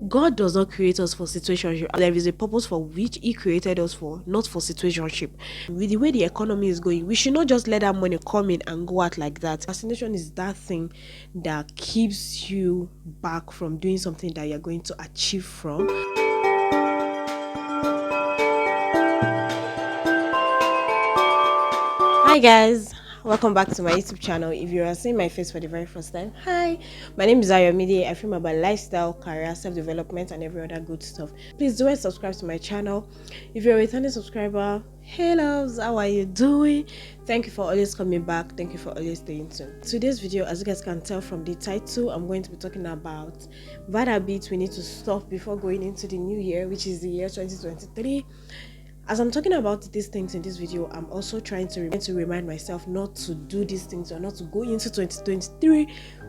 God does not create us for situationship. There is a purpose for which He created us for, not for situationship. With the way the economy is going, we should not just let that money come in and go out like that. Procrastination is that thing that keeps you back from doing something that you're going to achieve from. Hi guys, welcome back to my YouTube channel. If you are seeing my face for the very first time, hi, my name is AYOMIDE. I film about lifestyle, career, self-development and every other good stuff. Please do subscribe to my channel. If you're a returning subscriber, hey loves, how are you doing? Thank you for always coming back. Thank you for always staying tuned. Today's video, as you guys can tell from the title, I'm going to be talking about bad habits we need to stop before going into the new year, which is the year 2023. As I'm talking about these things in this video, I'm also trying to remind myself not to do these things or not to go into 2023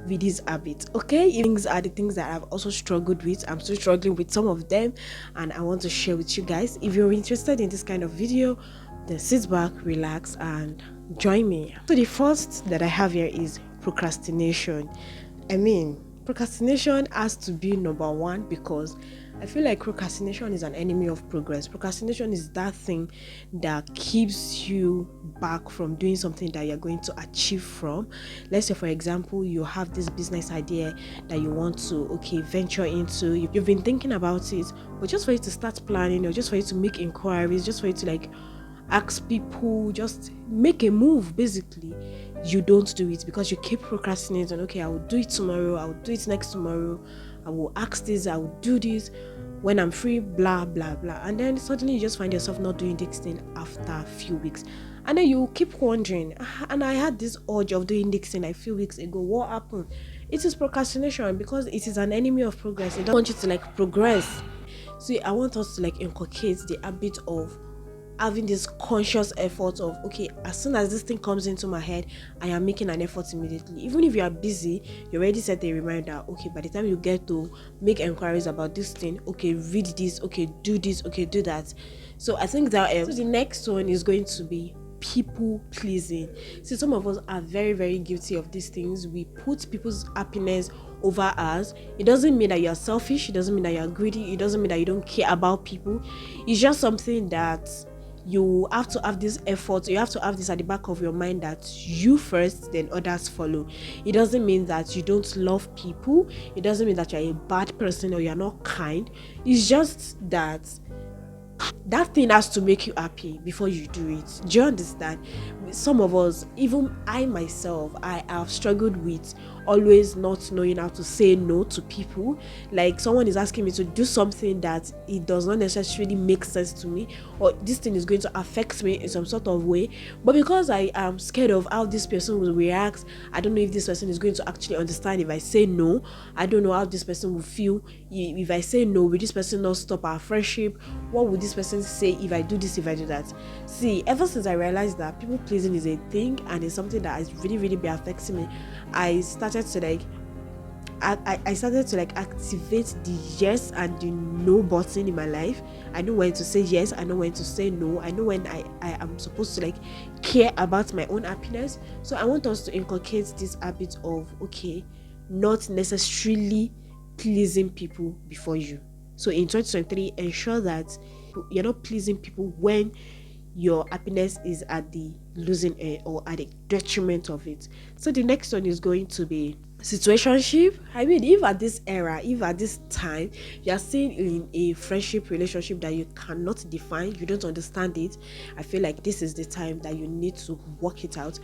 with these habits. Okay, things are the things that I've also struggled with. I'm still struggling with some of them and I want to share with you guys. If you're interested in this kind of video, then sit back, relax and join me. So the first that I have here is procrastination. Procrastination has to be number one because I feel like procrastination is an enemy of progress. Procrastination is that thing that keeps you back from doing something that you're going to achieve from. Let's say, for example, you have this business idea that you want to venture into. You've been thinking about it, but just for you to start planning, or just for you to make inquiries, just for you to ask people, just make a move, basically, you don't do it because you keep procrastinating. I will do it tomorrow, I will do it next tomorrow, I will ask this, I will do this when I'm free, blah blah blah, and then suddenly you just find yourself not doing this thing after a few weeks, and then you keep wondering, and I had this urge of doing this thing a few weeks ago, what happened? It is procrastination because it is an enemy of progress. It doesn't want you to progress. See, I want us to inculcate the habit of having this conscious effort of as soon as this thing comes into my head, I am making an effort immediately. Even if you are busy, you already set a reminder, by the time you get to make inquiries about this thing, read this, do this, do that. So I think that so the next one is going to be people pleasing. See, some of us are very, very guilty of these things. We put people's happiness over ours. It doesn't mean that you're selfish, it doesn't mean that you're greedy, it doesn't mean that you don't care about people. It's just something that you have to have this effort, you have to have this at the back of your mind that you first, then others follow. It doesn't mean that you don't love people, it doesn't mean that you're a bad person or you're not kind. It's just that thing has to make you happy before you do it. Do you understand? Some of us, even I myself, I have struggled with always not knowing how to say no to people. Like someone is asking me to do something that it does not necessarily make sense to me, or this thing is going to affect me in some sort of way, but because I am scared of how this person will react, I don't know if this person is going to actually understand if I say no. I don't know how this person will feel if I say no. Will this person not stop our friendship? What would this person say if I do this, if I do that? See, ever since I realized that people pleasing is a thing and it's something that has really, really been affecting me, I started to I started to activate the yes and the no button in my life. I know when to say yes, I know when to say no, I know when I am supposed to care about my own happiness. So I want us to inculcate this habit of not necessarily pleasing people before you. So in 2023, ensure that you're not pleasing people when your happiness is at the losing end or at the detriment of it. So the next one is going to be situationship. If at this era, if at this time you are staying in a friendship relationship that you cannot define, you don't understand it, I feel like this is the time that you need to work it out.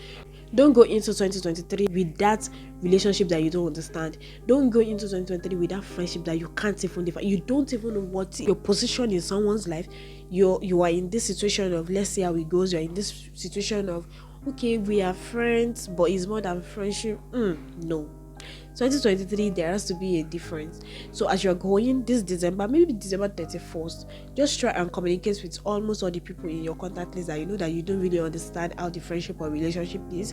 Don't go into 2023 with that relationship that you don't understand. Don't go into 2023 with that friendship that you can't even define. You don't even know what your position in someone's life. You are in this situation of, let's see how it goes, you're in this situation of we are friends, but it's more than friendship. No. 2023, there has to be a difference. So as you're going this December, maybe December 31st, just try and communicate with almost all the people in your contact list that you know that you don't really understand how the friendship or relationship is,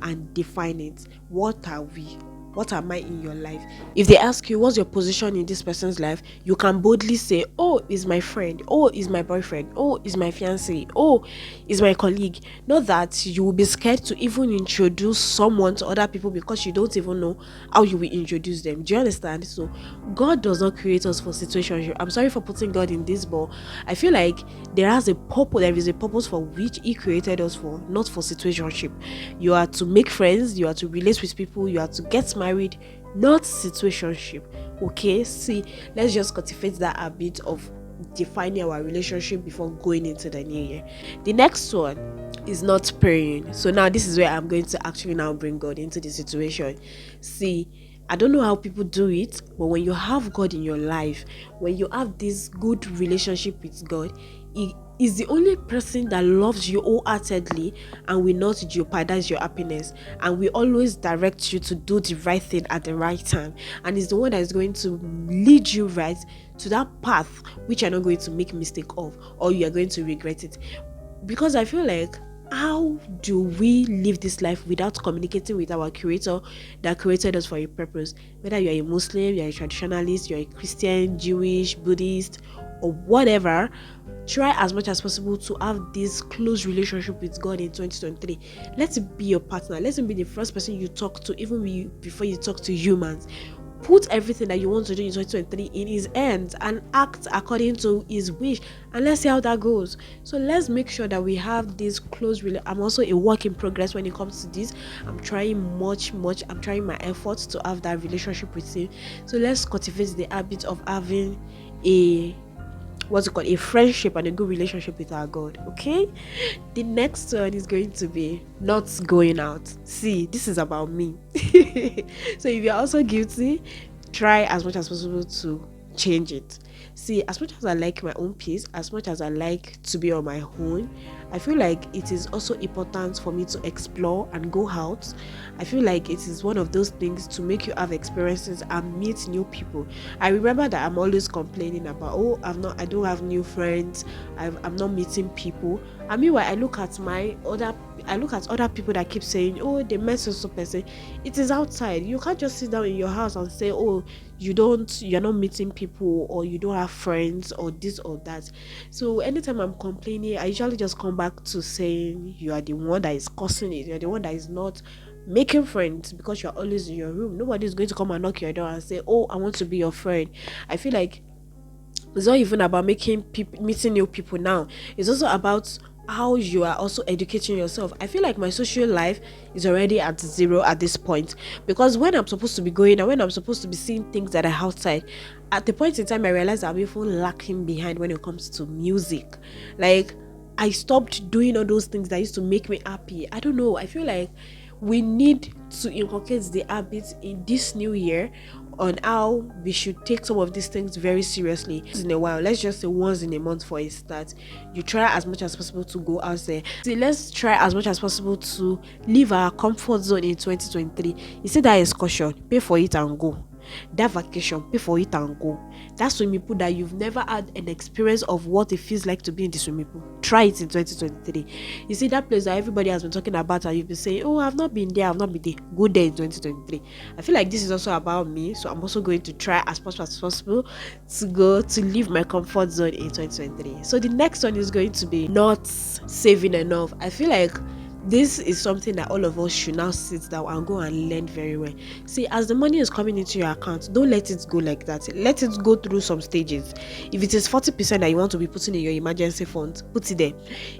and define it. What are we? what am I in your life? If they ask you what's your position in this person's life, you can boldly say, oh, is my friend, oh, is my boyfriend, oh, is my fiance, oh, is my colleague. Not that you will be scared to even introduce someone to other people because you don't even know how you will introduce them. Do you understand? So God does not create us for situationship. I'm sorry for putting God in this, but I feel like there is a purpose for which He created us for, not for situationship. You are to make friends, you are to relate with people, you are to get married, not situationship. Okay, see, let's just cultivate that habit of defining our relationship before going into the new year. The next one is not praying. So now this is where I'm going to actually now bring God into the situation. See, I don't know how people do it, but when you have God in your life, when you have this good relationship with God, He is the only person that loves you wholeheartedly and will not jeopardize your happiness, and will always direct you to do the right thing at the right time, and is the one that is going to lead you right to that path which you're not going to make mistake of, or you are going to regret it. Because I feel like, how do we live this life without communicating with our creator that created us for a purpose? Whether you're a Muslim, you're a traditionalist, you're a Christian, Jewish, Buddhist, or whatever, try as much as possible to have this close relationship with God in 2023. Let it be your partner. Let him be the first person you talk to, even before you talk to humans. Put everything that you want to do in 2023 in His hands and act according to His wish, and let's see how that goes. So let's make sure that we have this close I'm also a work in progress when it comes to this. I'm trying I'm trying my efforts to have that relationship with Him. So let's cultivate the habit of having a friendship and a good relationship with our God. Okay, the next one is going to be not going out. See, this is about me. So if you're also guilty, try as much as possible to change it. See, as much as I like my own peace, as much as I like to be on my own, I feel like it is also important for me to explore and go out. I feel like it is one of those things to make you have experiences and meet new people. I remember that I'm always complaining about, oh, I don't have new friends, I'm not meeting people. And meanwhile, I look at other people that keep saying, oh, they met so person. It is outside. You can't just sit down in your house and say, oh, you're not meeting people, or you don't have friends, or this or that. So anytime I'm complaining, I usually just come back to saying, you are the one that is causing it. You're the one that is not making friends, because you're always in your room. Nobody is going to come and knock your door and say, oh, I want to be your friend. I feel like it's not even about meeting new people now. It's also about how you are also educating yourself. I feel like my social life is already at zero at this point, because when I'm supposed to be going and when I'm supposed to be seeing things that are outside, at the point in time I realized I'm even lacking behind when it comes to music. Like, I stopped doing all those things that used to make me happy. I don't know, I feel like we need to inculcate the habits in this new year on how we should take some of these things very seriously. In a while, let's just say once in a month for a start, you try as much as possible to go out there. So let's try as much as possible to leave our comfort zone in 2023. You see that excursion, pay for it and go. That vacation, pay for it and go. That swimming pool that you've never had an experience of what it feels like to be in the swimming pool, try it in 2023. You see that place that everybody has been talking about and you've been saying, oh, I've not been there, go there in 2023. I feel like this is also about me, so I'm also going to try as much as possible to leave my comfort zone in 2023. So the next one is going to be not saving enough. I feel like this is something that all of us should now sit down and go and learn very well. See, as the money is coming into your account, don't let it go like that. Let it go through some stages. If it is 40% that you want to be putting in your emergency fund, put it there.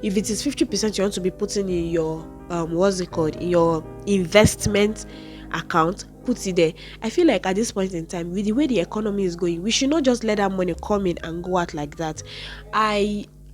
If it is 50% you want to be putting in your in your investment account, put it there. I feel like at this point in time, with the way the economy is going, we should not just let that money come in and go out like that.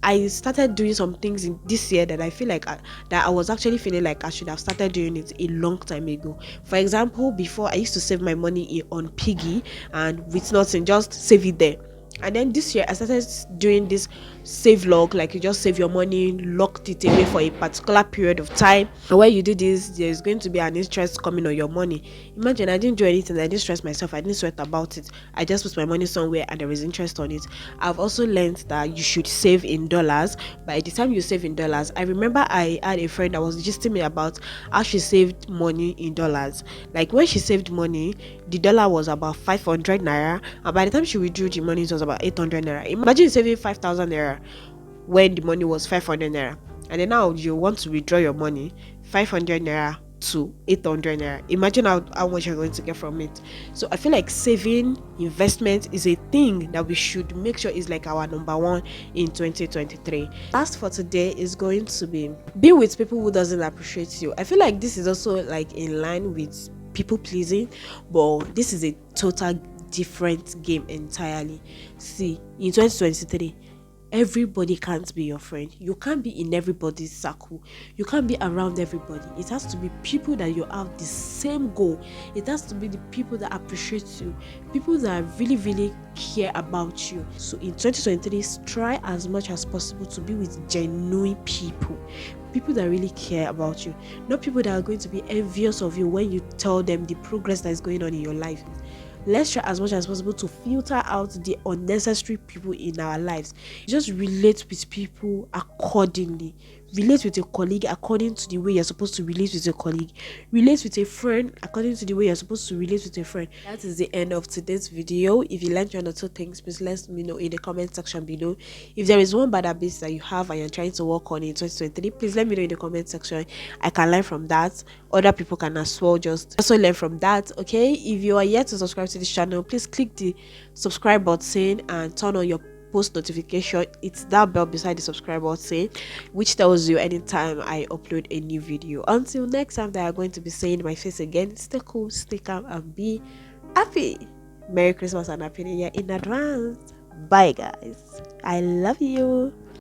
I started doing some things in this year that I feel like that I was actually feeling like I should have started doing it a long time ago. For example, before I used to save my money on piggy and with nothing, just save it there. And then this year I started doing this save log, like you just save your money, locked it away for a particular period of time, and when you do this, there's going to be an interest coming on your money. Imagine, I didn't do anything, I didn't stress myself, I didn't sweat about it, I just put my money somewhere and there is interest on it. I've also learned that you should save in dollars. By the time you save in dollars, I remember I had a friend that was gisting me about how she saved money in dollars. Like when she saved money, the dollar was about 500 naira, and by the time she withdrew the money, it was about 800 naira. Imagine saving 5,000 naira when the money was 500 naira, and then now you want to withdraw your money 500 naira to 800 naira. Imagine how much you're going to get from it. So I feel like saving investment is a thing that we should make sure is like our number one in 2023. Last for today is going to be with people who doesn't appreciate you. I feel like this is also like in line with people pleasing, but this is a total different game entirely. See, in 2023, everybody can't be your friend. You can't be in everybody's circle. You can't be around everybody. It has to be people that you have the same goal. It has to be the people that appreciate you, people that really, really care about you. So in 2023, try as much as possible to be with genuine people that really care about you, not people that are going to be envious of you when you tell them the progress that is going on in your life. Let's try as much as possible to filter out the unnecessary people in our lives. Just relate with people accordingly. Relate with a colleague according to the way you're supposed to relate with a colleague. Relate with a friend according to the way you're supposed to relate with a friend. That is the end of today's video. If you learned one or two things, please let me know in the comment section below. If there is one bad habit that you have and you're trying to work on in 2023, please let me know in the comment section. I can learn from that. Other people can as well just also learn from that. Okay, if you are yet to subscribe to this channel, please click the subscribe button and turn on your post notification. It's that bell beside the subscribe button which tells you anytime I upload a new video. Until next time that I'm going to be saying my face again, stay cool, stay calm, and be happy. Merry Christmas and Happy New Year in advance. Bye guys, I love you.